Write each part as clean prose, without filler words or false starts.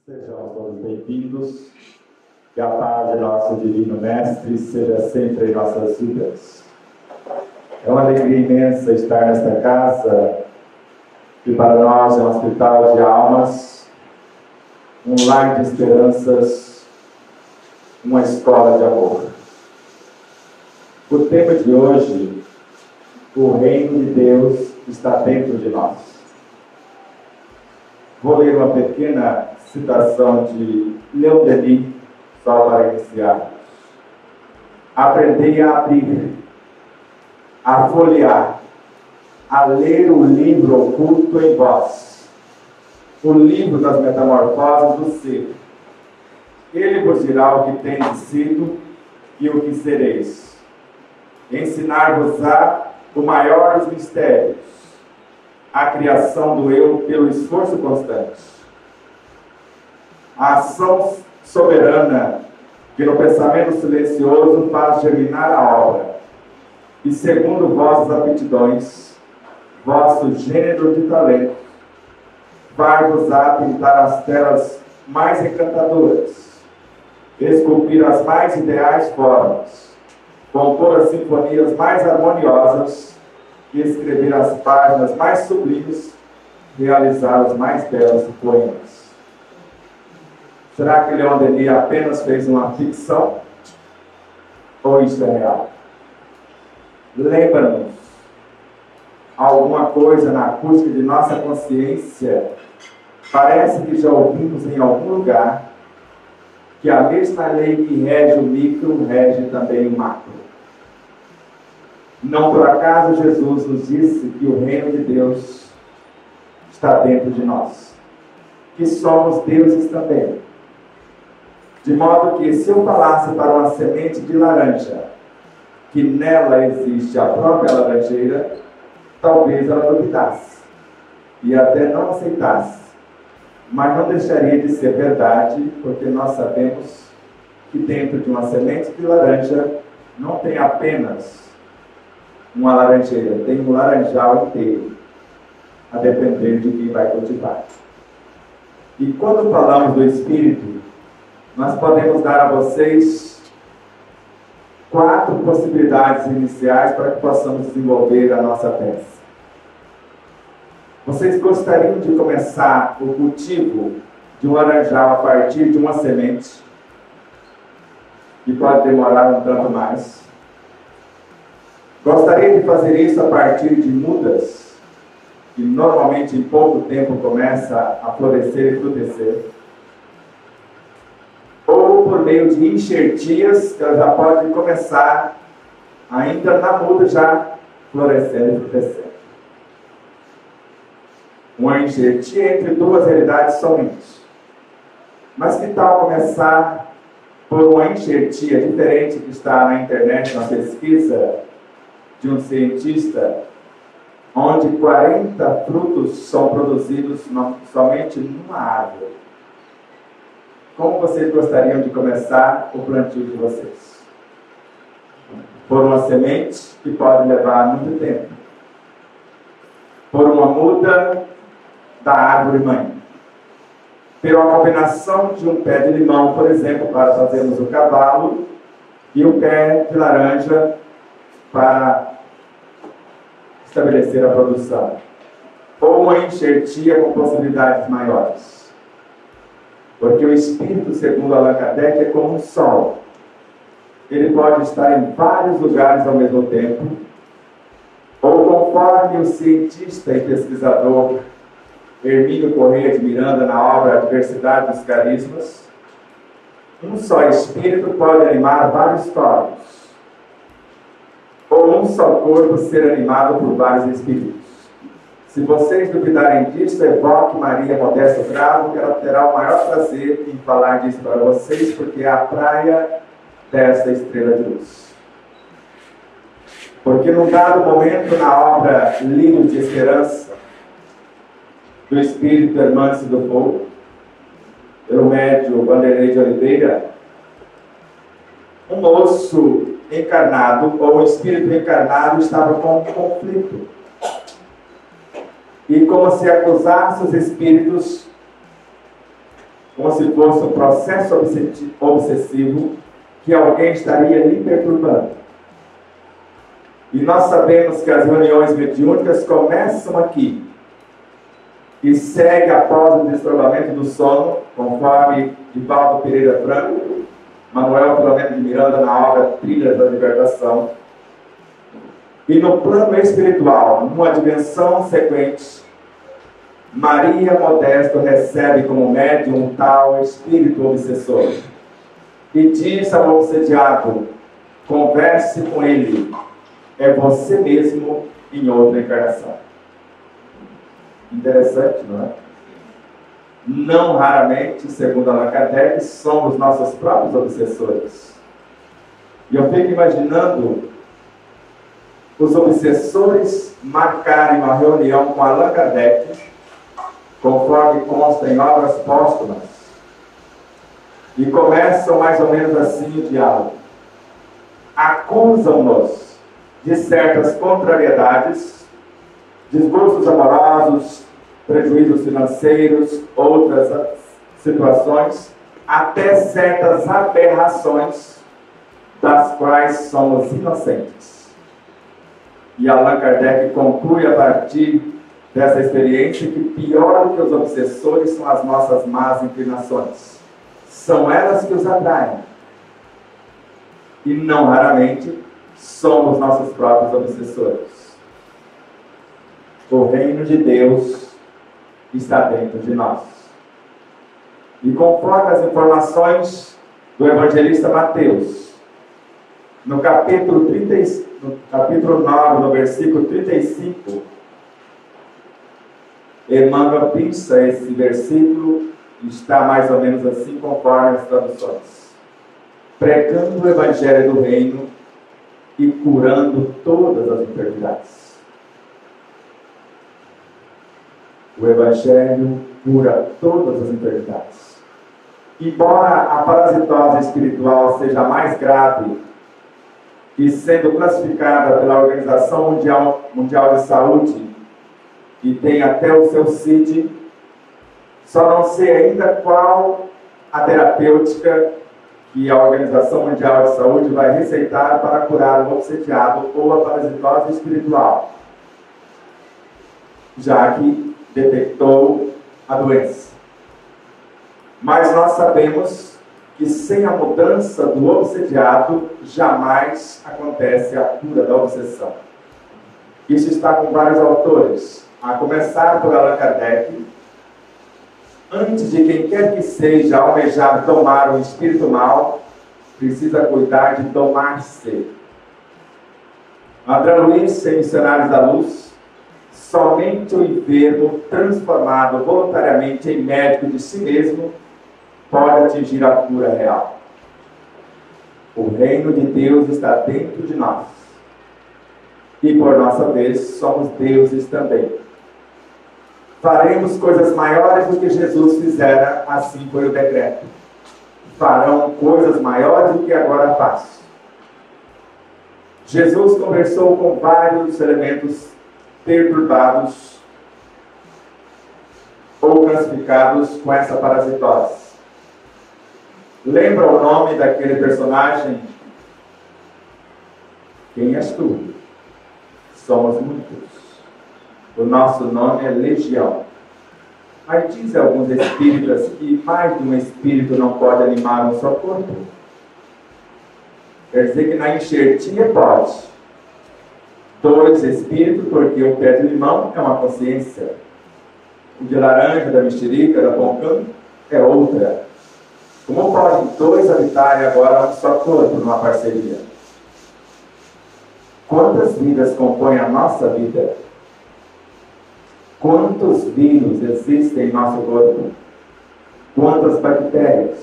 Sejam todos bem-vindos, que a paz de nosso Divino Mestre seja sempre em nossas vidas. É uma alegria imensa estar nesta casa, que para nós é um hospital de almas, um lar de esperanças, uma escola de amor. O tema de hoje, o reino de Deus está dentro de nós. Vou ler uma pequena citação de Leon Denis, só para iniciar. Aprendei a abrir, a folhear, a ler o livro oculto em vós, o livro das metamorfoses do ser. Ele vos dirá o que tendes sido e o que sereis. Ensinar-vos-á o maior dos mistérios, a criação do eu pelo esforço constante. A ação soberana que no pensamento silencioso faz germinar a obra, e segundo vossas aptidões, vosso gênero de talento, vai-vos-á pintar as telas mais encantadoras, esculpir as mais ideais formas, compor as sinfonias mais harmoniosas e escrever as páginas mais sublimes, realizar os mais belos poemas. Será que Leon Denis apenas fez uma ficção? Ou isso é real? Lembra-nos alguma coisa na acústica de nossa consciência? Parece que já ouvimos em algum lugar que a mesma lei que rege o micro rege também o macro. Não por acaso Jesus nos disse que o reino de Deus está dentro de nós, que somos deuses também. De modo que, se eu falasse para uma semente de laranja que nela existe a própria laranjeira, talvez ela duvidasse e até não aceitasse. Mas não deixaria de ser verdade, porque nós sabemos que dentro de uma semente de laranja não tem apenas uma laranjeira, tem um laranjal inteiro, a depender de quem vai cultivar. E quando falamos do Espírito, nós podemos dar a vocês 4 possibilidades iniciais para que possamos desenvolver a nossa peça. Vocês gostariam de começar o cultivo de um laranjal a partir de uma semente, que pode demorar um tanto mais? Gostaria de fazer isso a partir de mudas, que normalmente em pouco tempo começa a florescer e frutecer? Ou por meio de enxertias, que ela já pode começar, ainda na muda, já florescendo e frutecer? Uma enxertia entre 2 realidades somente. Mas que tal começar por uma enxertia diferente que está na internet, na pesquisa de um cientista, onde 40 frutos são produzidos somente numa árvore? Como vocês gostariam de começar o plantio de vocês? Por uma semente, que pode levar muito tempo. Por uma muda da árvore mãe. Pela combinação de um pé de limão, por exemplo, para fazermos o cavalo, e um pé de laranja para estabelecer a produção. Ou uma enxertia com possibilidades maiores. Porque o Espírito, segundo Allan Kardec, é como um sol. Ele pode estar em vários lugares ao mesmo tempo, ou conforme o cientista e pesquisador Hermínio Corrêa de Miranda, na obra A Diversidade dos Carismas, um só Espírito pode animar vários corpos, ou um só corpo ser animado por vários Espíritos. Se vocês duvidarem disso, evoque Maria Modesto Bravo, que ela terá o maior prazer em falar disso para vocês, porque é a praia desta estrela de luz. Porque num dado momento, na obra Livro de Esperança, do Espírito Hermance do Fogo, pelo médium Vanderlei de Oliveira, um moço encarnado, ou um espírito encarnado, estava com um conflito. E como se acusasse os espíritos como se fosse um processo obsessivo que alguém estaria lhe perturbando. E nós sabemos que as reuniões mediúnicas começam aqui e segue após o destorbamento do sono, conforme Divaldo Pereira Franco, Manuel Filomeno de Miranda na obra Trilhas da Libertação. E no plano espiritual, numa dimensão sequente, Maria Modesto recebe como médium um tal espírito obsessor e diz ao obsediado: converse com ele, é você mesmo em outra encarnação. Interessante, não é? Não raramente, segundo Allan Kardec, somos nossos próprios obsessores. E eu fico imaginando os obsessores marcarem uma reunião com Allan Kardec, conforme consta em obras póstumas, e começam mais ou menos assim o diálogo. Acusam-nos de certas contrariedades, desgostos amorosos, prejuízos financeiros, outras situações, até certas aberrações das quais somos inocentes. E Allan Kardec conclui a partir dessa experiência que pior do que os obsessores são as nossas más inclinações. São elas que os atraem. E não raramente somos nossos próprios obsessores. O reino de Deus está dentro de nós. E conforme as informações do evangelista Mateus, no capítulo 9, no versículo 35, Emmanuel pinça esse versículo, está mais ou menos assim conforme as traduções: pregando o evangelho do reino e curando todas as enfermidades. O evangelho cura todas as enfermidades. Embora a parasitose espiritual seja mais grave e sendo classificada pela Organização Mundial de Saúde, e tem até o seu CID, só não sei ainda qual a terapêutica que a Organização Mundial de Saúde vai receitar para curar o obsediado ou a parasitose espiritual, já que detectou a doença. Mas nós sabemos que sem a mudança do obsediado, jamais acontece a cura da obsessão. Isso está com vários autores, a começar por Allan Kardec. Antes de quem quer que seja almejar domar um espírito mau, precisa cuidar de domar-se. André Luiz, em Missionários da Luz: somente o enfermo transformado voluntariamente em médico de si mesmo pode atingir a cura real. O reino de Deus está dentro de nós. E por nossa vez, somos deuses também. Faremos coisas maiores do que Jesus fizera, assim foi o decreto. Farão coisas maiores do que agora faço. Jesus conversou com vários elementos perturbados ou classificados com essa parasitose. Lembra o nome daquele personagem? Quem és tu? Somos muitos. O nosso nome é Legião. Mas diz alguns espíritas que mais de um espírito não pode animar um só corpo. Quer dizer que na enxertia pode. 2 espíritos, porque o pé de limão é uma consciência. O de laranja, da mexerica, da poncã é outra. Como podem 2 habitarem agora um só corpo numa parceria? Quantas vidas compõem a nossa vida? Quantos vírus existem em nosso corpo? Quantas bactérias?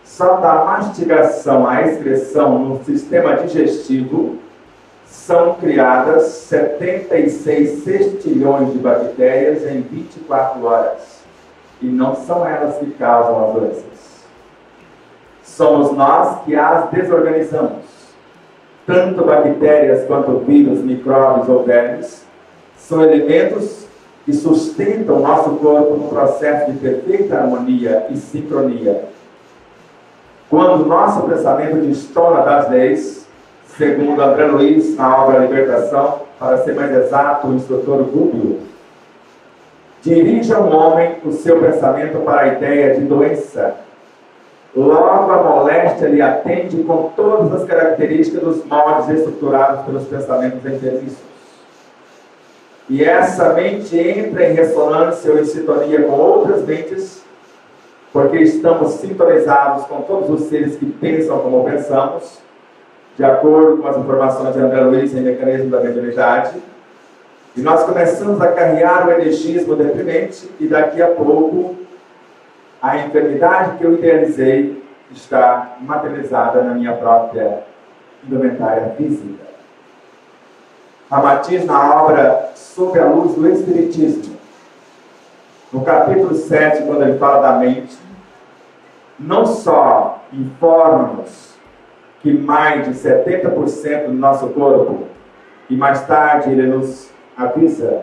Só da mastigação à excreção no sistema digestivo são criadas 76 sextilhões de bactérias em 24 horas. E não são elas que causam as doenças. Somos nós que as desorganizamos. Tanto bactérias quanto vírus, micróbios ou vermes são elementos que sustentam o nosso corpo no processo de perfeita harmonia e sincronia. Quando nosso pensamento destona das leis, segundo André Luiz na obra Libertação, para ser mais exato, o instrutor Gubbio, dirija um homem o seu pensamento para a ideia de doença. Logo a moléstia lhe atende com todas as características dos moldes estruturados pelos pensamentos enfermiços. E essa mente entra em ressonância ou em sintonia com outras mentes, porque estamos sintonizados com todos os seres que pensam como pensamos, de acordo com as informações de André Luiz em Mecanismo da Mediunidade. E nós começamos a carregar o energismo deprimente, e daqui a pouco a enfermidade que eu idealizei está materializada na minha própria indumentária física. Ramatiz, na obra Sob a Luz do Espiritismo, no capítulo 7, quando ele fala da mente, não só informa-nos que mais de 70% do nosso corpo, e mais tarde ele nos avisa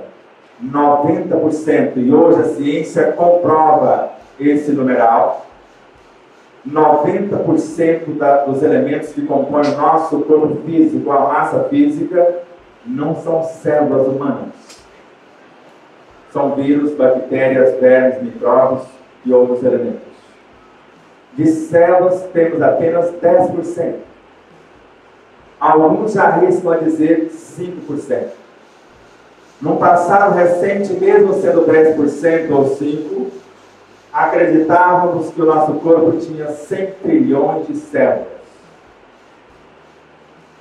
90%, e hoje a ciência comprova esse numeral, 90% dos elementos que compõem o nosso corpo físico, a massa física, não são células humanas. São vírus, bactérias, vermes, micróbios e outros elementos. De células temos apenas 10%. Alguns arriscam a dizer 5%. No passado recente, mesmo sendo 10% ou 5%, acreditávamos que o nosso corpo tinha 100 trilhões de células.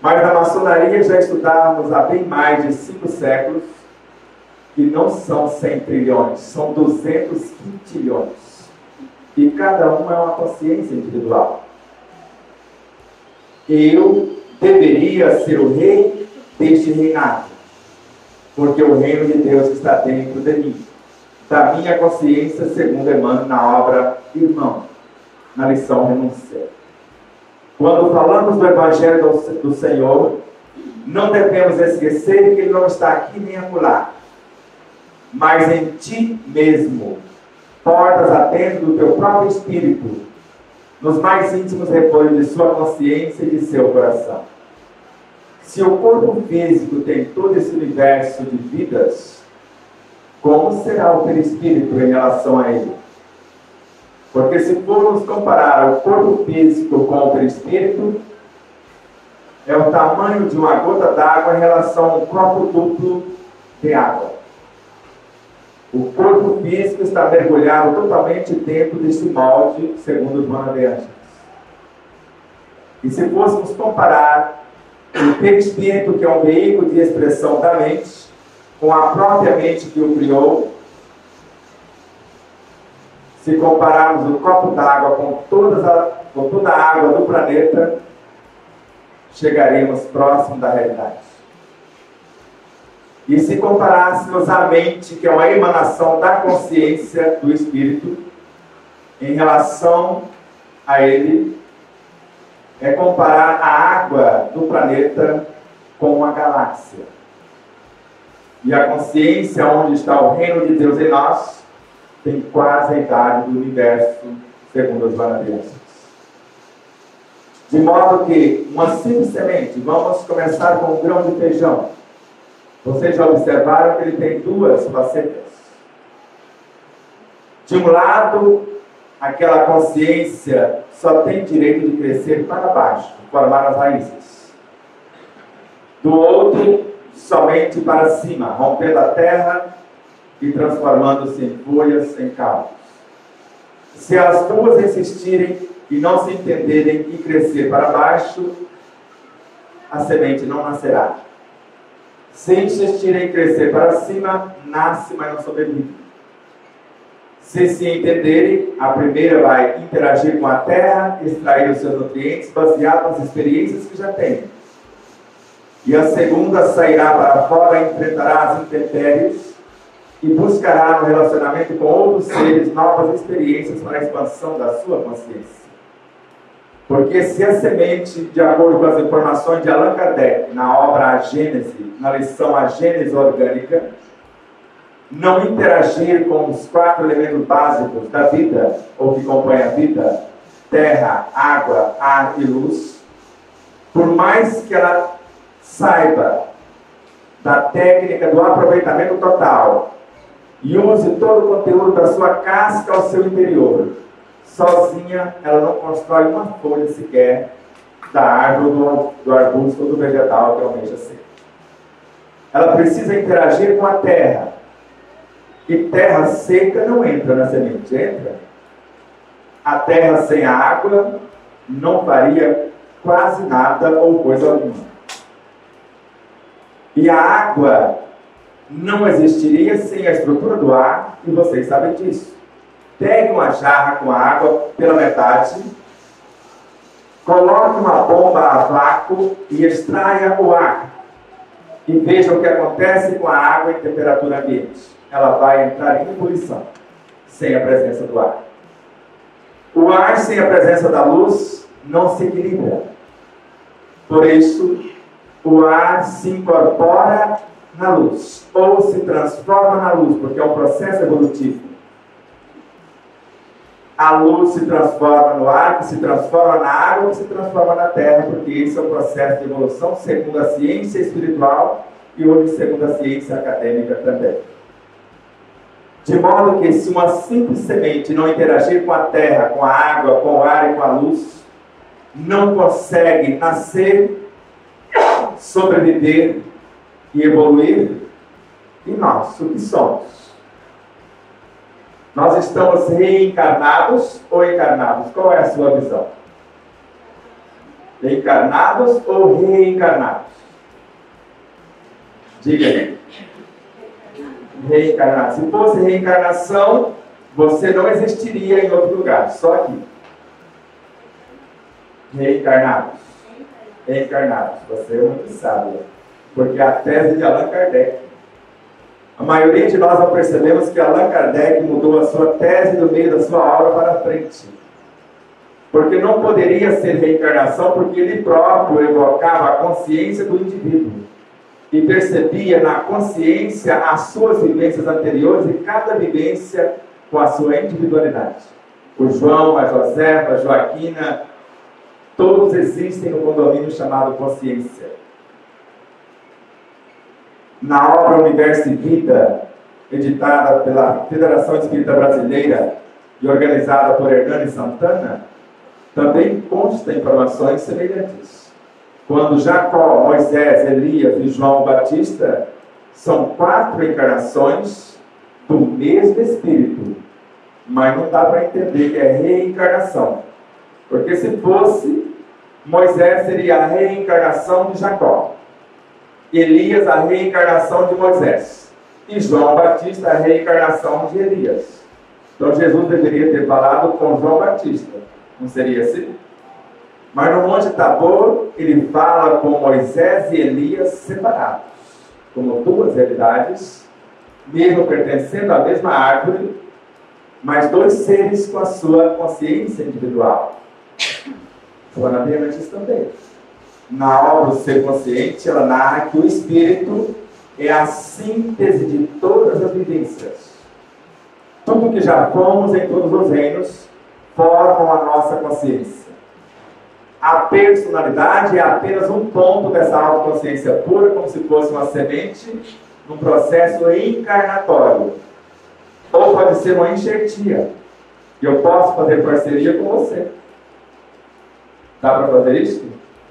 Mas na maçonaria já estudávamos há bem mais de 5 séculos que não são 100 trilhões, são 200 quintilhões. E cada um é uma consciência individual. Eu deveria ser o rei deste reinado, porque o reino de Deus está dentro de mim, da minha consciência, segundo Emmanuel na obra Irmão, na lição Renúncia. Quando falamos do Evangelho do Senhor, não devemos esquecer que Ele não está aqui nem acolá, mas em ti mesmo, portas adentro do teu próprio espírito, nos mais íntimos repolhos de sua consciência e de seu coração. Se o corpo físico tem todo esse universo de vidas, como será o perispírito em relação a ele? Porque se formos comparar o corpo físico com o perispírito, é o tamanho de uma gota d'água em relação a um copo duplo de água. O corpo físico está mergulhado totalmente dentro desse molde, segundo Joana de Ângeles. E se fôssemos comparar o perispírito, que é um veículo de expressão da mente, com a própria mente que o criou, se compararmos o copo d'água com toda a água do planeta, chegaremos próximo da realidade. E se comparássemos a mente, que é uma emanação da consciência do Espírito, em relação a ele, é comparar a água do planeta com uma galáxia. E a consciência, onde está o reino de Deus em nós, tem quase a idade do universo, segundo os vanadianos. De modo que, uma simples semente, vamos começar com um grão de feijão. Vocês já observaram que ele tem duas facetas. De um lado, aquela consciência só tem direito de crescer para baixo, formar as raízes. Do outro, somente para cima, rompendo a terra e transformando-se em folhas, em caules. Se as duas insistirem e não se entenderem e crescer para baixo, a semente não nascerá. Se insistirem em crescer para cima, nasce, mas não sobrevive. Se entenderem, a primeira vai interagir com a terra, extrair os seus nutrientes, baseado nas experiências que já tem. E a segunda sairá para fora, enfrentará as intempéries e buscará no relacionamento com outros seres novas experiências para a expansão da sua consciência. Porque se a semente, de acordo com as informações de Allan Kardec, na obra A Gênese, na lição A Gênese Orgânica, não interagir com os 4 elementos básicos da vida, ou que compõem a vida, terra, água, ar e luz, por mais que ela saiba da técnica do aproveitamento total e use todo o conteúdo da sua casca ao seu interior, sozinha ela não constrói uma folha sequer da árvore, do arbusto ou do vegetal que almeja ser. Ela precisa interagir com a terra. E terra seca não entra na semente, entra. A terra sem a água não faria quase nada ou coisa alguma. E a água não existiria sem a estrutura do ar, e vocês sabem disso. Pegue uma jarra com água pela metade, coloque uma bomba a vácuo e extraia o ar. E veja o que acontece com a água em temperatura ambiente. Ela vai entrar em ebulição, sem a presença do ar. O ar sem a presença da luz não se equilibra. Por isso, o ar se incorpora na luz, ou se transforma na luz, porque é um processo evolutivo. A luz se transforma no ar, que se transforma na água, que se transforma na terra, porque esse é o processo de evolução segundo a ciência espiritual e hoje segundo a ciência acadêmica também. De modo que se uma simples semente não interagir com a terra, com a água, com o ar e com a luz, não consegue nascer, sobreviver e evoluir. E nós, o que somos? Nós estamos reencarnados ou encarnados? Qual é a sua visão? Encarnados ou reencarnados? Diga aí. Reencarnados. Se fosse reencarnação, você não existiria em outro lugar, só aqui. Reencarnados. Reencarnados. Você é muito sábio. Porque a tese de Allan Kardec. A maioria de nós não percebemos que Allan Kardec mudou a sua tese do meio da sua aula para frente. Porque não poderia ser reencarnação, porque ele próprio evocava a consciência do indivíduo. E percebia na consciência as suas vivências anteriores e cada vivência com a sua individualidade. O João, a Josefa, a Joaquina, todos existem no condomínio chamado consciência. Na obra Universo e Vida, editada pela Federação Espírita Brasileira e organizada por Hernani Santana, também consta informações semelhantes. Quando Jacó, Moisés, Elias e João Batista são 4 encarnações do mesmo Espírito. Mas não dá para entender que é reencarnação. Porque se fosse, Moisés seria a reencarnação de Jacó. Elias, a reencarnação de Moisés. E João Batista, a reencarnação de Elias. Então Jesus deveria ter falado com João Batista. Não seria assim? Mas no Monte Tabor, ele fala com Moisés e Elias separados, como 2 realidades, mesmo pertencendo à mesma árvore, mas 2 seres com a sua consciência individual. Joana Bernardes também. Na obra O Ser Consciente, ela narra que o Espírito é a síntese de todas as vivências. Tudo que já fomos em todos os reinos formam a nossa consciência. A personalidade é apenas um ponto dessa autoconsciência pura, como se fosse uma semente, num processo encarnatório. Ou pode ser uma enxertia. E eu posso fazer parceria com você. Dá para fazer isso?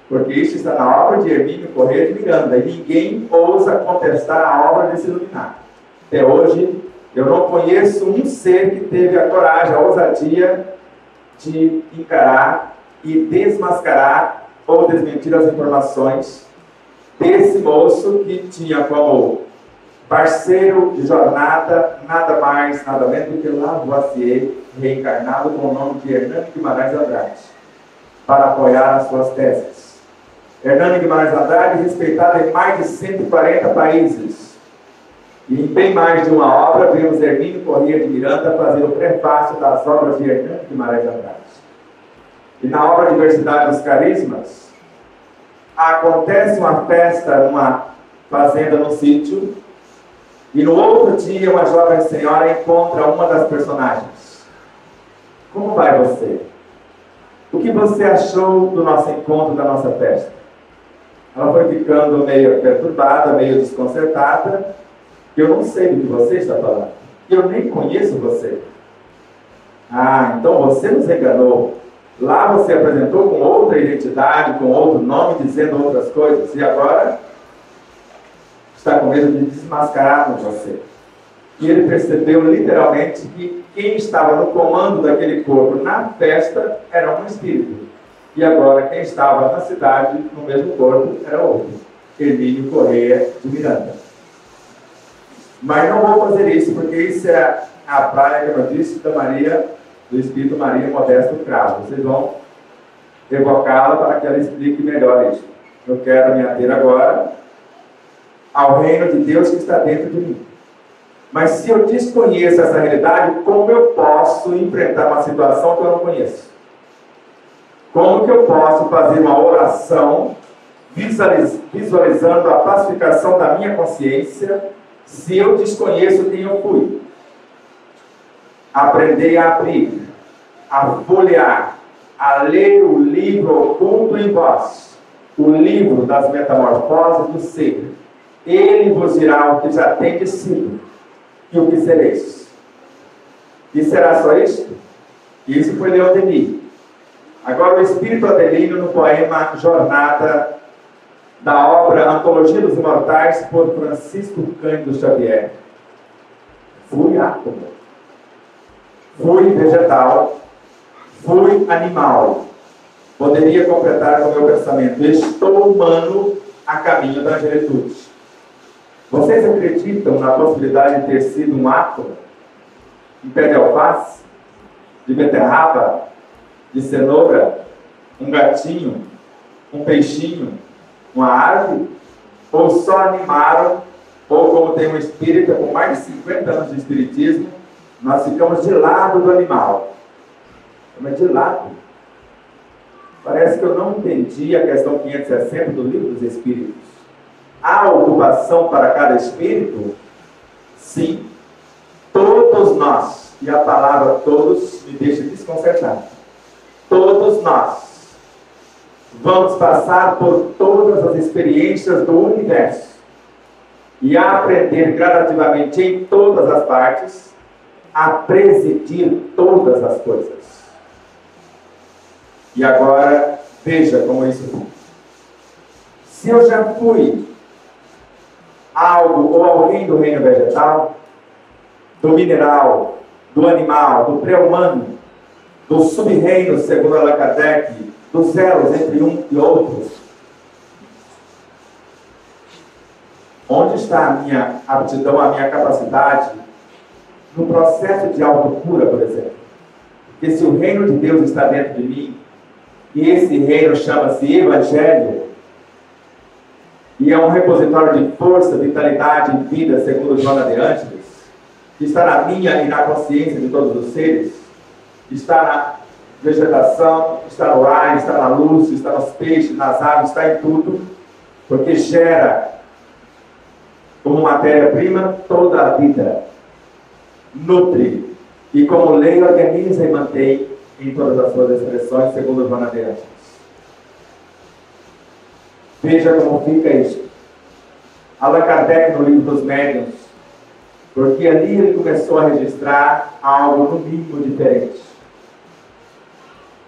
Porque isso está na obra de Hermínio Corrêa de Miranda. E ninguém ousa contestar a obra desse iluminado. Até hoje, eu não conheço um ser que teve a coragem, a ousadia de encarar e desmascarar ou desmentir as informações desse moço que tinha como parceiro de jornada nada mais, nada menos do que Lavoisier, reencarnado com o nome de Hernani Guimarães Andrade, para apoiar as suas teses. Hernani Guimarães Andrade, respeitado em mais de 140 países. E em bem mais de uma obra, vemos Hermínio Corrêa de Miranda fazer o prefácio das obras de Hernani Guimarães Andrade. E na obra Diversidade dos Carismas, acontece uma festa numa fazenda, num sítio, E no outro dia, uma jovem senhora encontra uma das personagens. Como vai você? O que você achou do nosso encontro, da nossa festa? Ela foi ficando meio perturbada, meio desconcertada. Eu não sei do que você está falando. Eu nem conheço você. Ah, então você nos enganou. Lá você apresentou com outra identidade, com outro nome, dizendo outras coisas. E agora está com medo de desmascararmos você. E ele percebeu literalmente que quem estava no comando daquele corpo na festa era um espírito. E agora quem estava na cidade, no mesmo corpo, era outro. Hermínio Correia de Miranda. Mas não vou fazer isso, porque isso é a praia, como eu disse, da Maria, do Espírito Maria Modesto Cravo. Vocês vão evocá-la para que ela explique melhor isso. Eu quero me ater agora ao reino de Deus que está dentro de mim. Mas se eu desconheço essa realidade, como eu posso enfrentar uma situação que eu não conheço? Como que eu posso fazer uma oração visualizando a pacificação da minha consciência se eu desconheço quem eu fui? Aprender a abrir, a folhear, a ler o livro oculto em vós, o livro das metamorfoses do ser. Ele vos dirá o que já tem sido e o que sereis. E será só isso? Isso foi Leon Denis. Agora o espírito adelino no poema Jornada, da obra Antologia dos Imortais, por Francisco Cândido Xavier. Fui átomo, fui vegetal, fui animal. Poderia completar com o meu pensamento: estou humano a caminho da angelitude. Vocês acreditam na possibilidade de ter sido um átomo? Um pé de alface? De beterraba? De cenoura? Um gatinho? Um peixinho? Uma árvore? Ou só animaram, ou como tem um espírita com mais de 50 anos de espiritismo, nós ficamos de lado do animal. Mas de lado. Parece que eu não entendi a questão 560 do Livro dos Espíritos. Há ocupação para cada espírito? Sim. Todos nós, e a palavra todos me deixa desconcertado. Todos nós vamos passar por todas as experiências do universo e a aprender gradativamente em todas as partes a presidir todas as coisas. E agora, veja como isso foi. Se eu já fui algo ou alguém do reino vegetal, do mineral, do animal, do pré-humano, do sub-reino, segundo Allan Kardec, dos elos entre um e outro, onde está a minha aptidão, a minha capacidade no processo de autocura, por exemplo? Porque se o reino de Deus está dentro de mim, e esse reino chama-se Evangelho, e é um repositório de força, vitalidade e vida, segundo Joana de Ângeles, que está na minha e na consciência de todos os seres, está na vegetação, está no ar, está na luz, está nos peixes, nas aves, está em tudo, porque gera como matéria-prima toda a vida, nutre, e como lei organiza e mantém em todas as suas expressões, segundo Joana de Ângeles. Veja como fica isso. Allan Kardec, no Livro dos Médiuns, porque ali ele começou a registrar algo no mínimo diferente.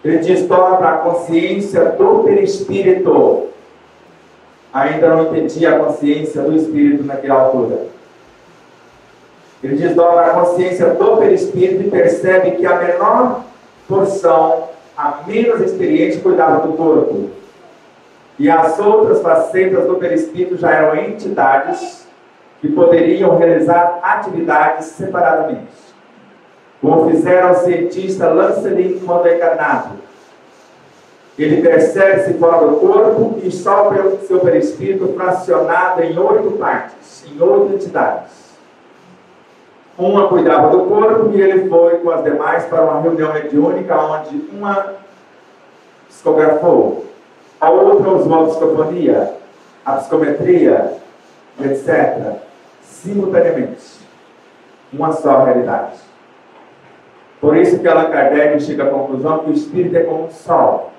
Ele diz: toma para a consciência do perispírito. Ainda não entendia a consciência do espírito naquela altura. Ele diz: toma para a consciência do perispírito e percebe que a menor porção, a menos experiente, cuidava do corpo. E as outras facetas do perispírito já eram entidades que poderiam realizar atividades separadamente. Como fizeram o cientista Lancelin quando encarnado. Ele percebe-se fora do corpo e só pelo seu perispírito fracionado em 8 partes, em 8 entidades. Uma cuidava do corpo e ele foi com as demais para uma reunião mediúnica onde uma psicografou, a outra usou a psicofonia, a psicometria, etc. simultaneamente. Uma só realidade. Por isso que Allan Kardec chega à conclusão que o espírito é como um sol.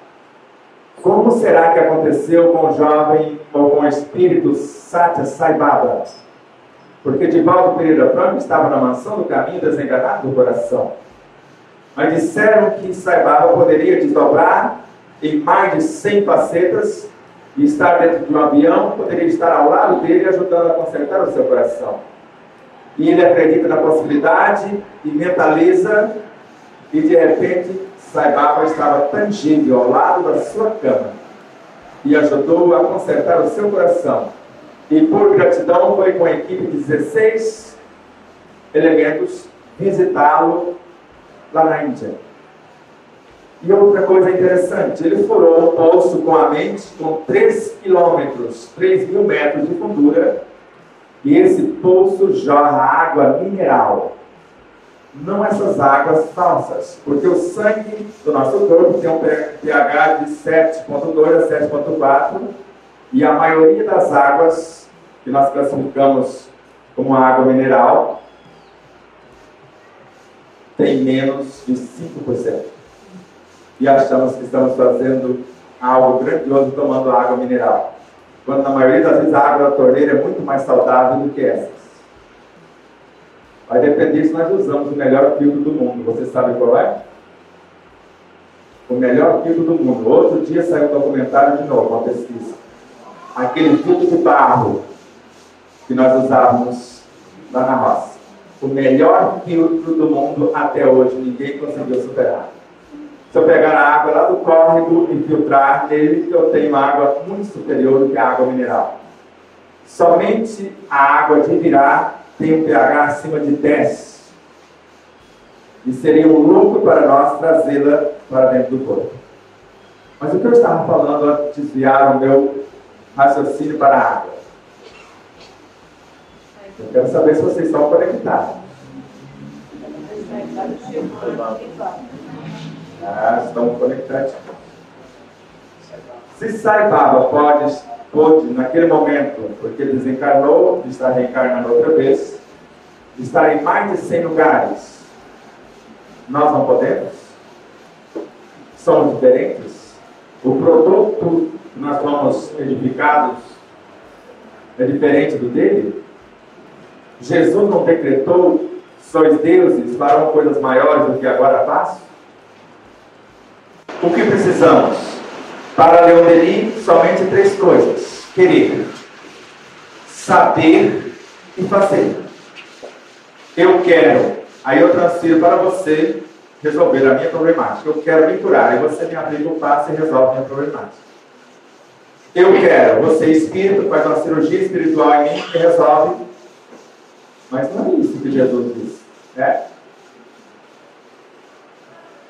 Como será que aconteceu com o jovem ou com o espírito Satya Sai Baba? Porque Divaldo Pereira Franco estava na mansão do caminho desenganado do coração. Mas disseram que Sai Baba poderia desdobrar em mais de 100 facetas e estar dentro de um avião, poderia estar ao lado dele ajudando a consertar o seu coração. E ele acredita na possibilidade e mentaliza, e de repente Sai Baba estava tangível ao lado da sua cama e ajudou a consertar o seu coração. E por gratidão foi com a equipe de 16 elementos visitá-lo lá na Índia. E outra coisa interessante, ele furou um poço com a mente com 3 quilômetros, 3.000 metros de fundura, e esse poço jorra água mineral. Não essas águas falsas, porque o sangue do nosso corpo tem um pH de 7,2 a 7,4, e a maioria das águas que nós classificamos como água mineral tem menos de 5%. E achamos que estamos fazendo algo grandioso tomando água mineral, quando na maioria das vezes a água da torneira é muito mais saudável do que essas. Vai depender se nós usamos o melhor filtro do mundo. Você sabe qual é? O melhor filtro do mundo. Outro dia saiu um documentário de novo, uma pesquisa. Aquele filtro de barro que nós usávamos lá na roça. O melhor filtro do mundo até hoje, ninguém conseguiu superar. Se eu pegar a água lá do córrego e filtrar nele, eu tenho água muito superior do que a água mineral. Somente a água de Ibirá tem um pH acima de 10. E seria um lucro para nós trazê-la para dentro do corpo. Mas o que eu estava falando antes de desviar o meu raciocínio para a água? Eu quero saber se vocês estão conectados. Estamos conectados. Se Sai Baba pôde, naquele momento, porque desencarnou, está reencarnando outra vez, estar em mais de 100 lugares, nós não podemos? Somos diferentes? O produto que nós fomos edificados é diferente do dele? Jesus não decretou: sois deuses, farão coisas maiores do que agora faço? O que precisamos? Para Leon Denis, somente 3 coisas: querer, saber e fazer. Eu quero, aí eu transfiro para você resolver a minha problemática. Eu quero me curar, aí você me aplica o passo e resolve a minha problemática. Eu quero, você espírito, faz uma cirurgia espiritual em mim e resolve. Mas não é isso que Jesus disse, né?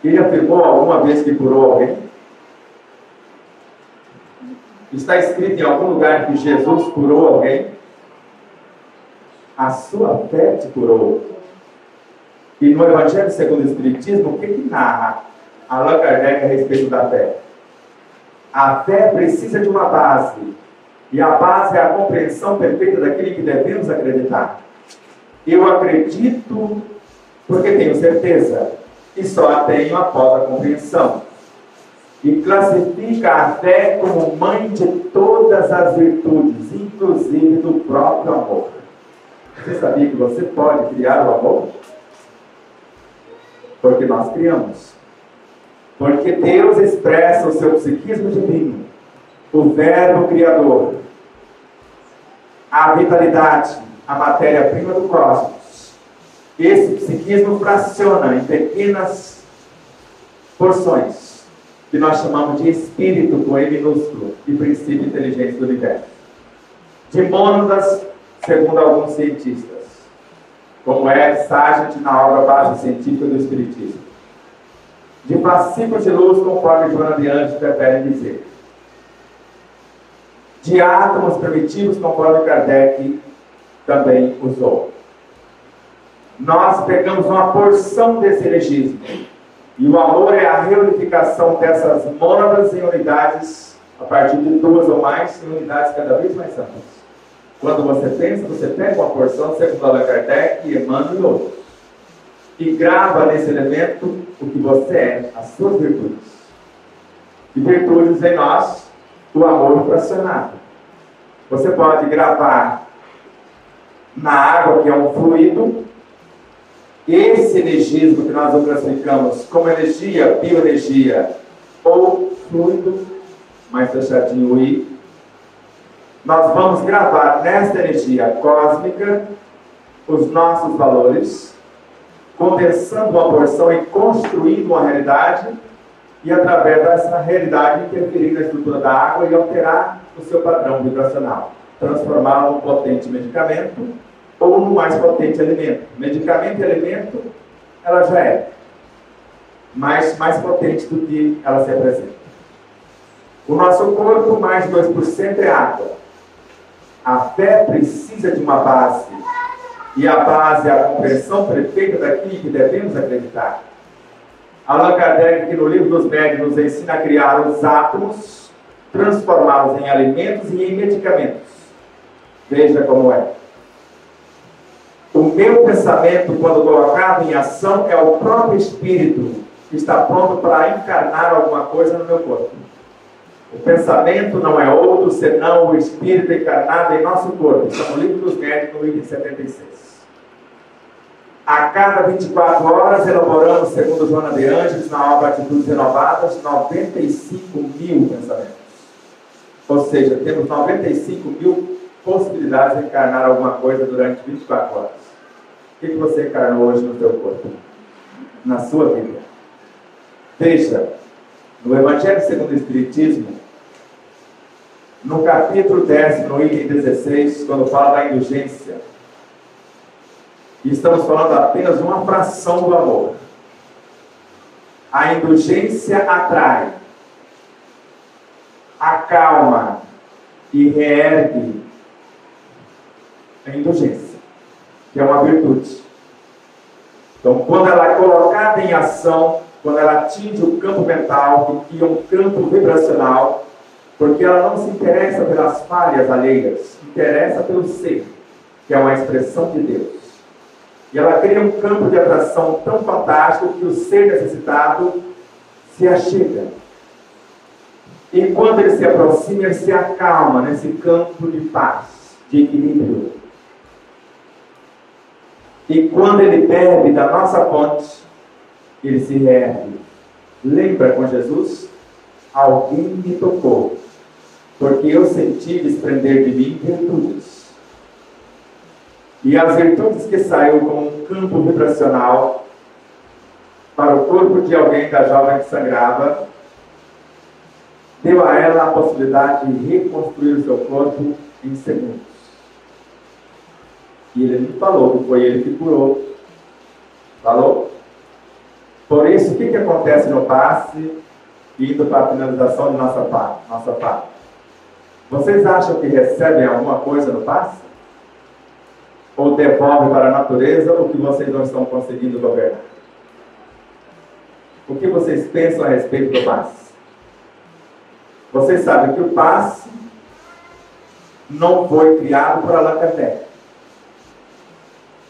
Ele afirmou alguma vez que curou alguém? Está escrito em algum lugar que Jesus curou alguém? A sua fé te curou. E no Evangelho segundo o Espiritismo, o que narra Allan Kardec a respeito da fé? A fé precisa de uma base. E a base é a compreensão perfeita daquilo que devemos acreditar. Eu acredito porque tenho certeza. E só a tenho após a compreensão. E classifica a fé como mãe de todas as virtudes, inclusive do próprio amor. Você sabia que você pode criar o amor? Porque nós criamos. Porque Deus expressa o seu psiquismo divino, o verbo criador, a vitalidade, a matéria-prima do cosmos. Esse psiquismo fraciona em pequenas porções, que nós chamamos de espírito com E minúsculo, e princípio inteligente do universo. De mônadas, segundo alguns cientistas, como é Sargent na obra base científica do Espiritismo. De fascículos de luz, conforme Joana de Anjos prefere dizer. De átomos primitivos, conforme Kardec também usou. Nós pegamos uma porção desse elegismo. E o amor é a reunificação dessas mônadas em unidades, a partir de 2 ou mais, em unidades cada vez mais amplas. Quando você pensa, você pega uma porção, segundo Allan Kardec, Emmanuel e outros, e grava nesse elemento o que você é, as suas virtudes. E virtudes em nós, o amor fracionado. Você pode gravar na água, que é um fluido, esse energismo que nós o classificamos como energia, bioenergia ou fluido, mais fechadinho o I. Nós vamos gravar nesta energia cósmica os nossos valores, condensando uma porção e construindo uma realidade, e através dessa realidade interferir na estrutura da água e alterar o seu padrão vibracional, transformá-lo num potente medicamento ou no mais potente alimento. Medicamento e alimento, ela já é mais potente do que ela se apresenta. O nosso corpo, mais de 2% é água. A fé precisa de uma base, e a base é a compreensão perfeita daquilo que devemos acreditar. Allan Kardec, que no livro dos médiuns nos ensina a criar os átomos, transformá-los em alimentos e em medicamentos. Veja como é. O meu pensamento, quando colocado em ação, é o próprio espírito que está pronto para encarnar alguma coisa no meu corpo. O pensamento não é outro senão o espírito encarnado em nosso corpo. Está no livro dos médiuns, no item 76. A cada 24 horas elaboramos, segundo Joana de Ângeles, na obra Atitudes Renovadas, 95 mil pensamentos. Ou seja, temos 95 mil possibilidades de encarnar alguma coisa durante 24 horas. O que você encarnou hoje no seu corpo? Na sua vida? Veja, no Evangelho segundo o Espiritismo, no capítulo 10, no item 16, quando fala da indulgência, e estamos falando apenas de uma fração do amor. A indulgência atrai, acalma e reergue a indulgência, que é uma virtude. Então, quando ela é colocada em ação, quando ela atinge o campo mental, que é um campo vibracional, porque ela não se interessa pelas falhas alheias, interessa pelo ser, que é uma expressão de Deus. E ela cria um campo de atração tão fantástico que o ser necessitado se achega. E quando ele se aproxima, ele se acalma nesse campo de paz, de equilíbrio. E quando ele bebe da nossa fonte, ele se reergue. Lembra com Jesus? Alguém me tocou, porque eu senti desprender de mim virtudes. E as virtudes que saiu como um campo vibracional para o corpo de alguém, da jovem que sangrava, deu a ela a possibilidade de reconstruir o seu corpo em segundos. E ele não falou que foi ele que curou. Falou? Por isso, o que acontece no passe, indo para a finalização de nossa parte? Vocês acham que recebem alguma coisa no passe? Ou devolve para a natureza o que vocês não estão conseguindo governar? O que vocês pensam a respeito do passe? Vocês sabem que o passe não foi criado por Allan Kardec.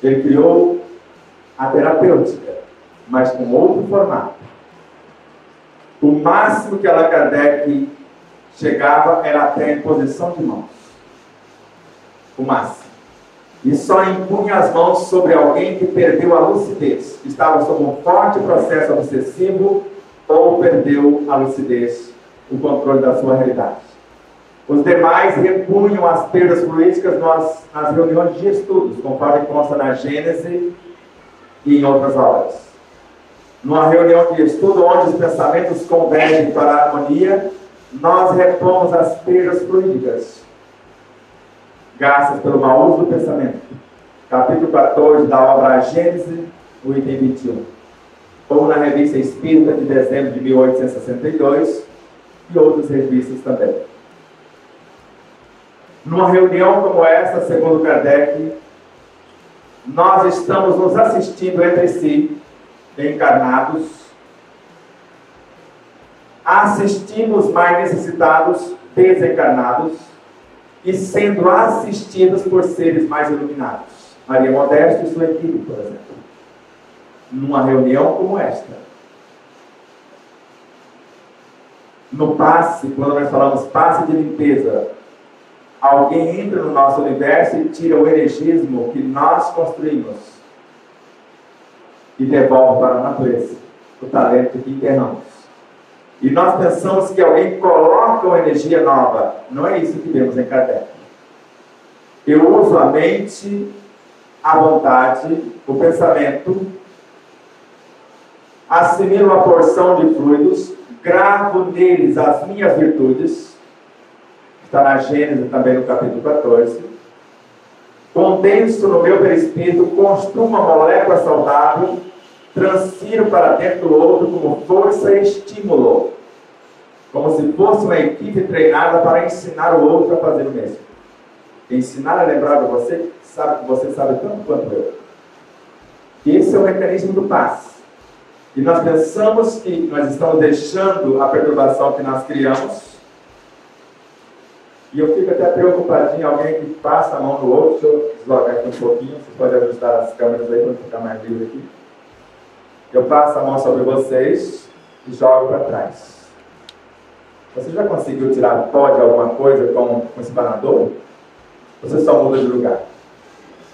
Ele criou a terapêutica, mas com outro formato. O máximo que Allan Kardec chegava era até a imposição de mãos. O máximo. E só impunha as mãos sobre alguém que perdeu a lucidez, que estava sob um forte processo obsessivo ou perdeu a lucidez, o controle da sua realidade. Os demais repunham as perdas fluídicas nas reuniões de estudos, conforme consta na Gênese e em outras obras. Numa reunião de estudo onde os pensamentos convergem para a harmonia, nós repomos as perdas fluídicas gastas pelo mau uso do pensamento. Capítulo 14 da obra Gênese, o item 21. Ou na Revista Espírita de dezembro de 1862 e outras revistas também. Numa reunião como essa, segundo Kardec, nós estamos nos assistindo entre si, encarnados, assistimos mais necessitados, desencarnados, e sendo assistidas por seres mais iluminados. Maria Modesta e sua equipe, por exemplo. Numa reunião como esta. No passe, quando nós falamos passe de limpeza, alguém entra no nosso universo e tira o energismo que nós construímos e devolve para a natureza o talento que enterramos. E nós pensamos que alguém coloca uma energia nova. Não é isso que vemos em Kardec. Eu uso a mente, a vontade, o pensamento, assimilo uma porção de fluidos, gravo neles as minhas virtudes, está na Gênesis também no capítulo 14, condenso no meu perispírito, construo uma molécula saudável, transfiro para dentro do outro como força e estímulo, como se fosse uma equipe treinada para ensinar o outro a fazer o mesmo. Ensinar a lembrar de você, sabe que você sabe tanto quanto eu. Esse é o mecanismo do passe. E nós pensamos que nós estamos deixando a perturbação que nós criamos. E eu fico até preocupadinho, alguém que passa a mão no outro. Deixa eu deslocar aqui um pouquinho, você pode ajustar as câmeras aí para ficar mais livre aqui. Eu passo a mão sobre vocês e jogo para trás. Você já conseguiu tirar pó de alguma coisa com um espanador? Você só muda de lugar.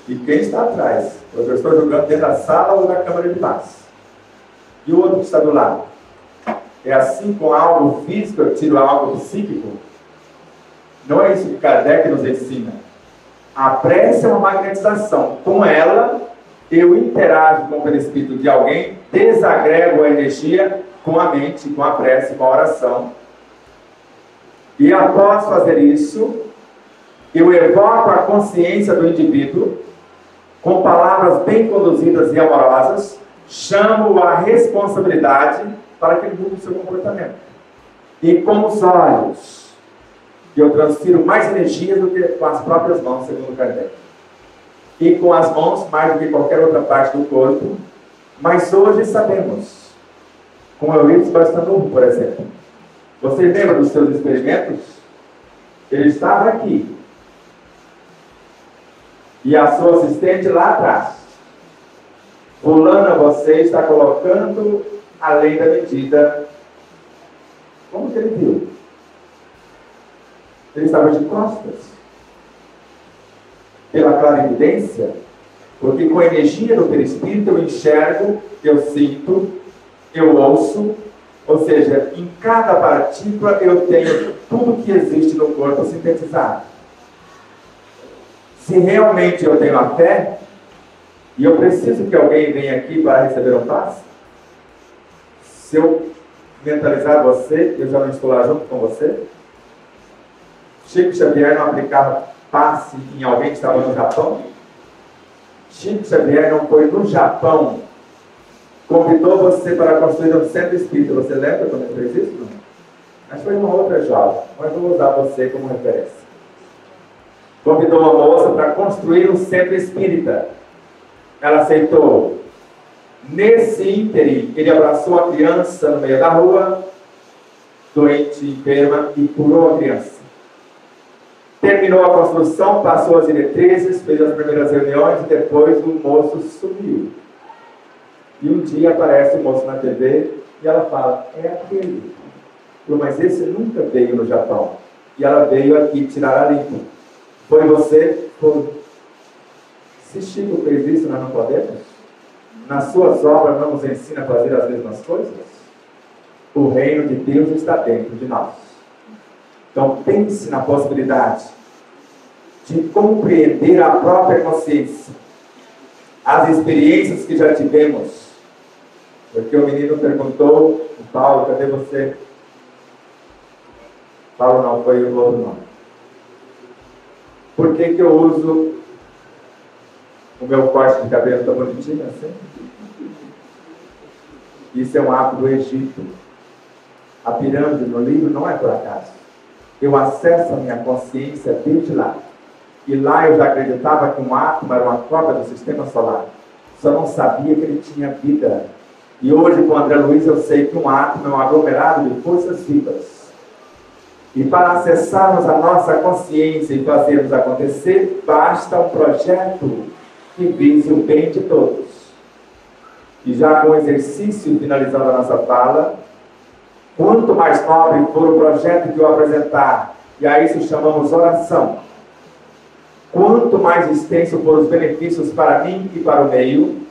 E quem está atrás? Eu estou jogando dentro da sala ou da câmara de paz. E o outro que está do lado? É assim com algo físico, eu tiro algo psíquico? Não é isso que Kardec nos ensina. A prece é uma magnetização. Com ela, eu interajo com o perispírito de alguém, desagrego a energia com a mente, com a prece, com a oração. E após fazer isso, eu evoco a consciência do indivíduo, com palavras bem conduzidas e amorosas, chamo a responsabilidade para que ele mude o seu comportamento. E com os olhos, eu transfiro mais energia do que com as próprias mãos, segundo Kardec. E com as mãos, mais do que qualquer outra parte do corpo. Mas hoje sabemos, com Eurípides Barçanufo, por exemplo. Vocês lembram dos seus experimentos? Ele estava aqui. E a sua assistente lá atrás. Fulana, você está colocando além da medida. Como que ele viu? Ele estava de costas. Pela clarividência, porque com a energia do perispírito eu enxergo, eu sinto, eu ouço, ou seja, em cada partícula eu tenho tudo que existe no corpo sintetizado. Se realmente eu tenho a fé, e eu preciso que alguém venha aqui para receber um passe, se eu mentalizar você, eu já não estou lá junto com você. Chico Xavier não aplicava passe em alguém que estava no Japão. Chico Xavier não foi no Japão, convidou você para construir um centro espírita. Você lembra quando ele fez isso? Não? Mas foi uma outra jovem, mas vou usar você como referência. Convidou uma moça para construir um centro espírita. Ela aceitou. Nesse ínterim, ele abraçou a criança no meio da rua, doente, enferma, e curou a criança. Terminou a construção, passou as diretrizes, fez as primeiras reuniões e depois o moço sumiu. E um dia aparece o moço na TV e ela fala, é aquele. Mas esse nunca veio no Japão. E ela veio aqui tirar a limpo. Foi você? Foi. Se Chico fez isso, nós não podemos? Nas suas obras não nos ensina a fazer as mesmas coisas? O reino de Deus está dentro de nós. Então pense na possibilidade de compreender a própria consciência, as experiências que já tivemos. Porque o menino perguntou, o Paulo, cadê você? Paulo não, foi o outro nome. Por que que eu uso o meu corte de cabelo tão bonitinho assim? Isso é um ato do Egito. A pirâmide no livro não é por acaso. Eu acesso a minha consciência desde lá. E lá eu já acreditava que um átomo era uma cópia do sistema solar. Só não sabia que ele tinha vida. E hoje, com o André Luiz, eu sei que um átomo é um aglomerado de forças vivas. E para acessarmos a nossa consciência e fazermos acontecer, basta um projeto que vise o bem de todos. E já com o exercício, finalizando a nossa fala, quanto mais nobre for o projeto que eu apresentar, e a isso chamamos oração, quanto mais extenso for os benefícios para mim e para o meio,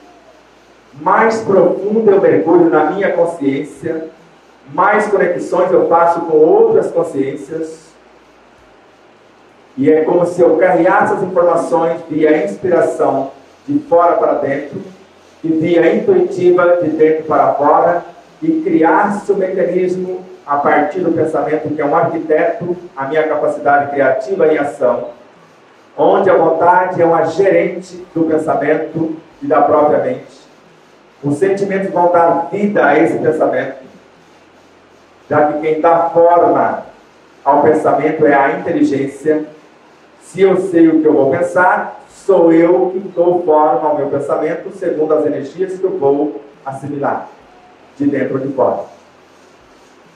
mais profundo eu mergulho na minha consciência, mais conexões eu faço com outras consciências, e é como se eu carreasse as informações via inspiração de fora para dentro, e via intuitiva de dentro para fora, e criasse o mecanismo a partir do pensamento que é um arquiteto, a minha capacidade criativa em ação, onde a vontade é uma gerente do pensamento e da própria mente. Os sentimentos vão dar vida a esse pensamento, já que quem dá forma ao pensamento é a inteligência. Se eu sei o que eu vou pensar, sou eu que dou forma ao meu pensamento, segundo as energias que eu vou assimilar, de dentro ou de fora.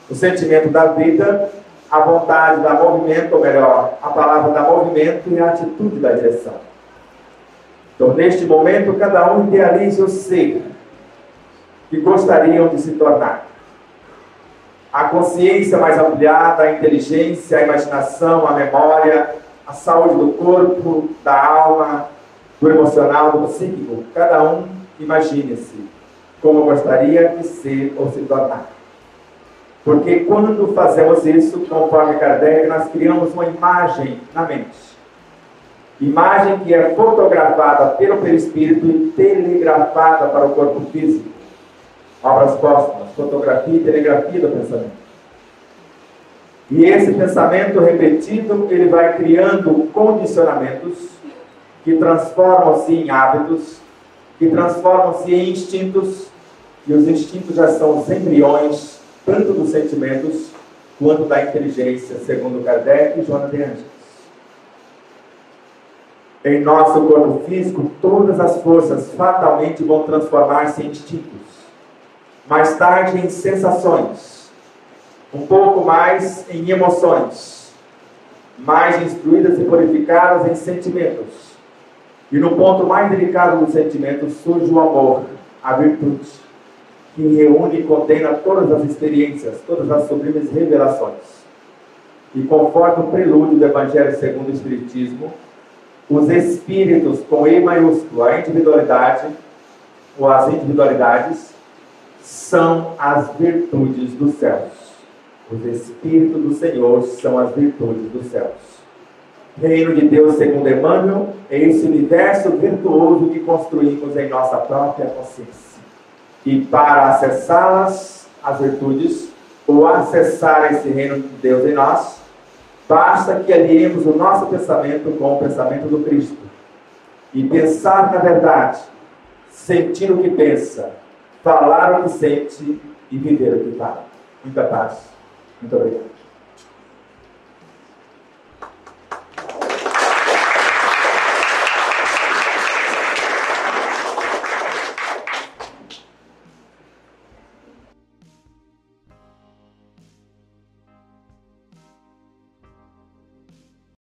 O sentimento dá vida, a vontade dá movimento, ou melhor, a palavra dá movimento e a atitude dá direção. Então, neste momento, cada um idealize o ser que gostariam de se tornar. A consciência mais ampliada, a inteligência, a imaginação, a memória, a saúde do corpo, da alma, do emocional, do psíquico. Cada um imagine-se como gostaria de ser ou se tornar. Porque quando fazemos isso, conforme Kardec, nós criamos uma imagem na mente. Imagem que é fotografada pelo perispírito e telegrafada para o corpo físico. Obras póstumas, fotografia e telegrafia do pensamento. E esse pensamento repetido, ele vai criando condicionamentos que transformam-se em hábitos, que transformam-se em instintos, e os instintos já são os embriões, tanto dos sentimentos, quanto da inteligência, segundo Kardec e Joana de Ângeles. Em nosso corpo físico, todas as forças fatalmente vão transformar-se em instintos. Mais tarde em sensações, um pouco mais em emoções, mais instruídas e purificadas em sentimentos. E no ponto mais delicado dos sentimentos surge o amor, a virtude, que reúne e contém todas as experiências, todas as sublimes revelações. E conforme o prelúdio do Evangelho segundo o Espiritismo, os espíritos, com E maiúsculo, a individualidade, ou as individualidades, são as virtudes dos céus. Os Espíritos do Senhor são as virtudes dos céus. Reino de Deus, segundo Emmanuel, é esse universo virtuoso que construímos em nossa própria consciência. E para acessá-las, as virtudes, ou acessar esse reino de Deus em nós, basta que aliemos o nosso pensamento com o pensamento do Cristo. E pensar na verdade, sentir o que pensa, falar o que sente e viver o que fala. Muita paz. Muito obrigado.